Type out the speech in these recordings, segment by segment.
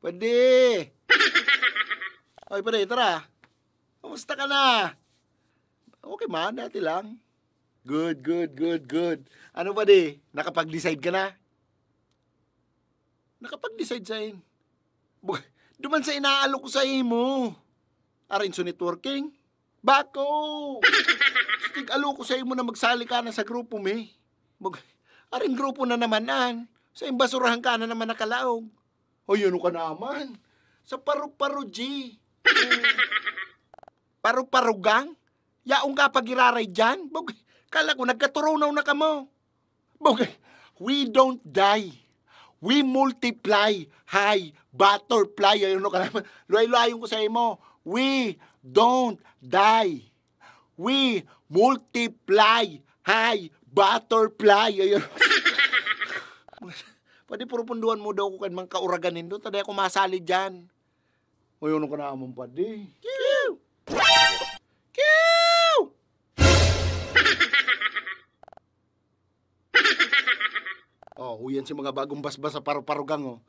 Pwede. Oy, pwede, tara. Kamusta ka na? Okay man, dati lang. Good, good, good, good. Ano ba di? Nakapag-decide ka na? Nakapag-decide sa'in. Duman sa inaalok ko sa imo. Arin so networking? Bako! Stig alok ko sa imo na magsali ka na sa grupo me. Aring grupo na namanan. Sa imbasurahan ka na naman nakalaog. O yun ka naman. Sa paru-paro G. Paru-parugang? Yaong ka pag-iraray dyan? Kala ko nagkaturunaw na ka mo. We don't die. We multiply. Hi, butterfly. Ayun ka naman. Luay-luayon ko sa imo. We don't die. We multiply. Hi, butterfly. Ayun. Pwede purupunduan mo daw ko kan mga kauraganin doon. Taday ako masali dyan. Ayun ka naman, pwede. Kiw! Kiw! Oh, huyan si mga bagong basbas sa paru-parugang, oh.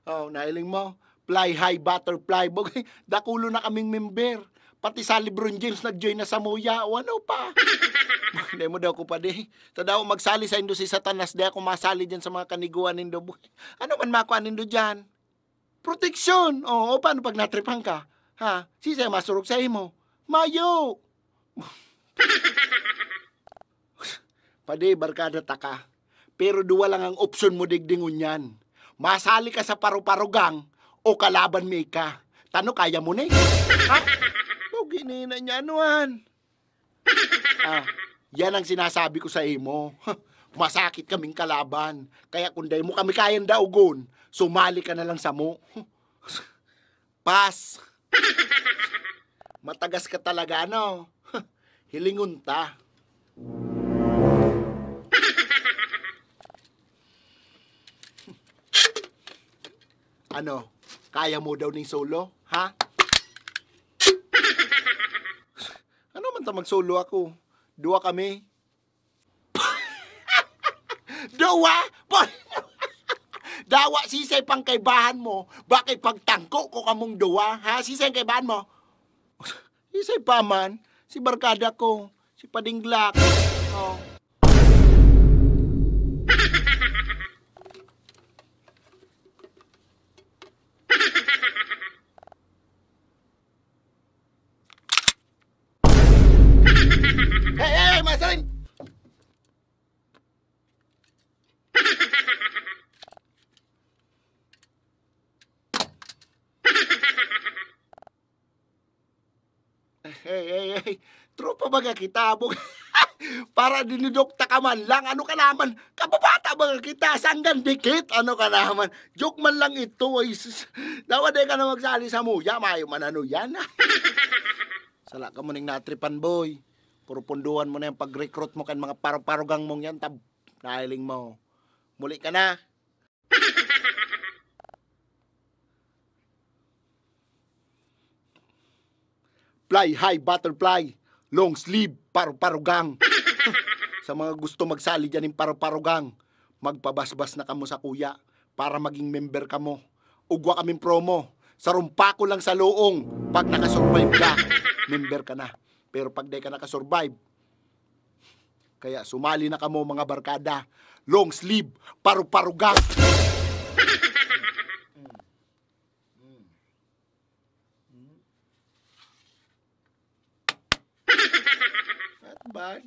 Oh, nailing mo. Fly high, butterfly. Dakulo na kaming member. Pati sa LeBron James nag-join na sa Muya. O ano pa? Hindi mo daw ko pa di. Tadaw magsali sa Indo si Satanas. Di ako masali dyan sa mga kaniguan nindo. Ano man makuha nindo dyan? Proteksyon. O paano pag natripan ka? Ha? Sisay masurog sa imo. Mayo! Padi, barkada taka. Pero duwa lang ang opsyon mo digdingon yan. Masali ka sa paru-parugang o kalaban may ka. Tano, kaya mo na eh. Ha? Ginina niya, anuan? Yan ang sinasabi ko sa imo. Masakit kaming kalaban. Kaya kung day mo kami kayan daugon, sumali ka na lang sa mo. Pas. Matagas ka talaga, ano? Hilingon ta. Ano? Kaya mo daw ning solo? Ha? Ano man ta mag-solo ako? Dua kami. Dua? Dawa sisay pang kaibahan mo. Bakit pagtangko ko kamong dua? Ha? Sisay kaibahan mo? Sisay pa man. Si barkada ko. Si Padinglak. Oh. Hey, masarin! Hey. Tropa baga kita, para dinidokta ka man lang. Ano ka naman? Kababata baga kita, sanggan dikit. Ano ka naman? Joke man lang ito. Ay, dawaday ka na magsali sa Muya. Mayo man ano yan. Sala ka mo ning natripan, boy. Puro punduan mo na yung pag-recruit mo kan mga parugang mong yan. Nahiling mo. Muli ka na. fly high butterfly, long sleeve, paru-parugang. Sa mga gusto magsali dyan ng paru-parugang, magpabasbas na kamo sa kuya para maging member kamo. Ugwa kaming promo. Sa rumpa ko lang sa loong. Pag nakasurvive ka, member ka na. Pero pag di ka nakasurvive, kaya sumali na kamo mga barkada. Long sleeve, paru-parugang. Not bad.